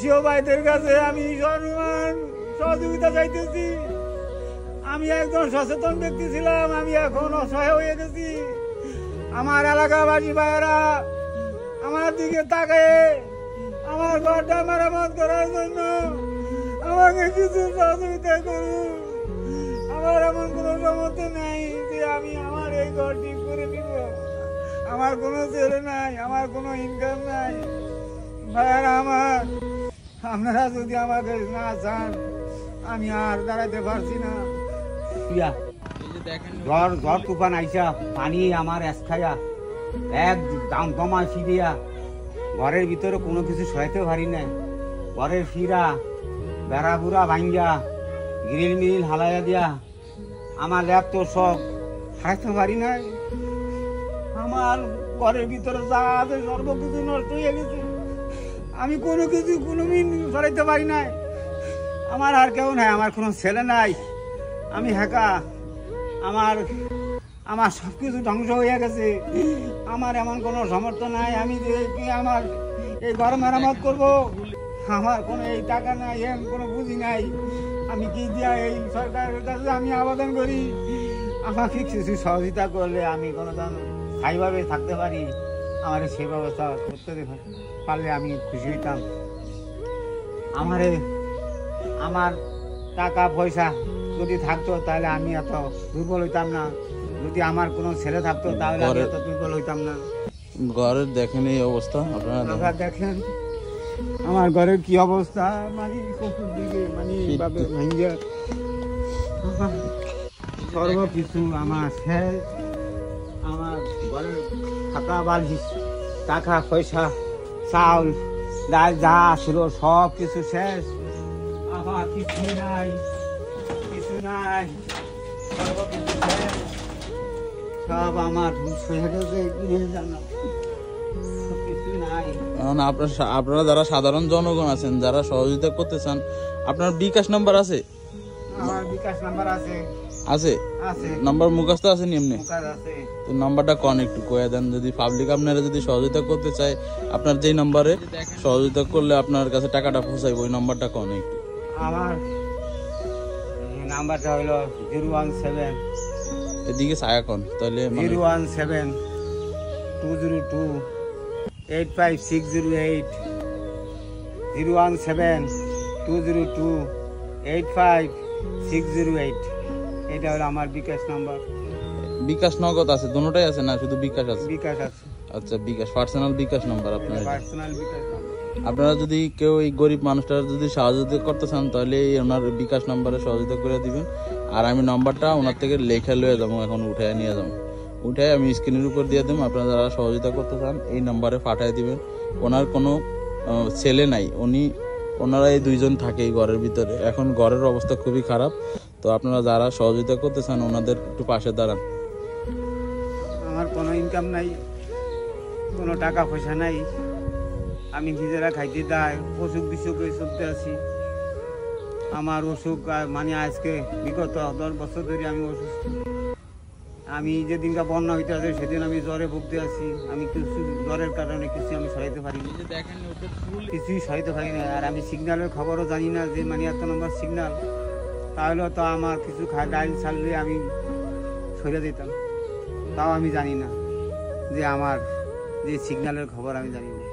দেশীয় ভাইদের কাছে আমি সর্বমান সহযোগিতা চাইতেছি। আমি একজন সচেতন ব্যক্তি ছিলাম, আমি এখন অসহায় হয়ে গেছি। আমার এলাকাবাসী ভাইয়েরা আমার দিকে তাকায় আমার ঘরটা মেরামত করার জন্য আমাকে কিছু সহযোগিতা করুন। আমার এমন কোনো সামর্থ্য নেই যে আমি আমার এই ঘর ঠিক করে নিব। আমার কোনো ছেলে নাই, আমার কোনো ইনকাম নাই। ভাইয়ারা আমার, আপনারা যদি আমাকে না চান আমি আর দাঁড়াতে পারছি না। ঝড় তুফান আইসা পানি আমার এসখাইয়া এক দাম দমা ফিরিয়া ঘরের ভিতরে কোনো কিছু সহাইতে পারি না। ঘরের ফিরা বেড়া বুড়া ভাঙ্গিয়া গ্রিল মিল হালাইয়া দিয়া আমার ল্যাপটপ সব হারাইতে পারি নাই। আমার ঘরের ভিতরে যা আছে সর্বকিছু নষ্ট হয়ে গেছে। আমি কোনো কিছু কোনো মিন সরাইতে পারি নাই। আমার আর কেউ নাই, আমার কোনো ছেলে নাই, আমি একা। আমার সবকিছু ধ্বংস হয়ে গেছে। আমার এমন কোনো সামর্থ্য নাই আমি যে কি আমার এই ঘর মেরামত করবো। আমার কোনো এই টাকা নাই, কোনো পুঁজি নাই। আমি কি দিয়া এই সরকারের কাছে আমি আবেদন করি, আমাকে কিছু সহযোগিতা করলে আমি কোনো স্থায়ীভাবে থাকতে পারি। আমার সেই ব্যবস্থা করতে পারলে আমি খুশি হইতাম। আমার টাকা পয়সা যদি থাকতো তাহলে আমি এত দুর্বল হইতাম না। যদি আমার কোনো ছেলে থাকতো তাহলে আমি এত দুর্বল হইতাম না। ঘরের দেখেন এই অবস্থা, আপনারা দেখেন আমার ঘরের কি অবস্থা। মানে চতুর্দিকে মানে এইভাবে ভেঙে সর্বকিছু আমার শেষ। আমার ঘরের খাতা বালিশ টাকা পয়সা চাউল ডাল যা ছিল সব কিছু শেষ। আমার কিছু নাই, কিছু নাই, সর্বকিছু শেষ। সব আমার ধ্বংস হয়ে গেছে, কি জানো কিছু নাই। আপনারা যারা সাধারণ জনগণ আছেন, যারা সহযোগিতা করতে চান, আপনার বিকাশ নাম্বার আছে? আমার বিকাশ নাম্বার আছে। আছে? আছে। নাম্বার মুখস্থ আছে নি এমনি? আছে। তো নাম্বারটা কোন একটু কয়ে দেন, যদি পাবলিক আপনারা যদি সহযোগিতা করতে চায়, আপনার যেই নাম্বারে সহযোগিতা করলে আপনার কাছে টাকাটা পৌঁছাইব, ওই নাম্বারটা কোন একটু। আমার নাম্বারটা হলো 017 এদিকে ছায়া কোন তাহলে 017 202 85608 017 202 85608। এটা হলো আমার বিকাশ নাম্বার। বিকাশ নগদ আছে? দুটোটাই আছে না শুধু বিকাশ আছে? বিকাশ আছে। আচ্ছা, বিকাশ পার্সোনাল বিকাশ নাম্বার আপনার। পার্সোনাল বিকাশ নাম্বার। আপনারা যদি কেউ এই গরিব মানুষটার যদি সহযোগিতা করতে চান তাহলে ওনার বিকাশ নাম্বারে সহযোগিতা করে দিবেন। আর আমি নাম্বারটা ওনার থেকে লেখা লয়ে যাবো, এখন উঠে নিয়ে যাবো, উঠে আমি স্ক্রিনের উপর দিয়ে দেবো। আপনারা যারা সহযোগিতা করতে চান এই নাম্বারে পাঠিয়ে দিবেন। ওনার কোনো ছেলে নাই, ওনারা এই দুইজন থাকে এই ঘরের ভিতরে। এখন ঘরের অবস্থা খুবই খারাপ। তো আপনারা যারা সহযোগিতা করতে চান ওনাদের একটু পাশে দাঁড়ান। আমার কোনো ইনকাম নাই, কোনো টাকা পয়সা নাই, আমি নিজেরা খাইতে দেয় অসুখ বিসুখে চলতে আছি। আমার অসুখ মানে আজকে বিগত 10 বছর ধরে আমি অসুস্থ। আমি যেদিনকা বন্যা হইতে আছে সেদিন আমি জ্বরে ভুগতে আছি। আমি কিছু জ্বরের কারণে কিছু আমি সহাইতে পারি না, কিছুই সহাইতে পারি না। আর আমি সিগন্যালের খবরও জানি না যে মানে এত নম্বর সিগন্যাল। তাহলে তো আমার কিছু ডাইল ছাড়লে আমি সরে দিতাম, তাও আমি জানি না যে আমার যে সিগন্যালের খবর আমি জানি না।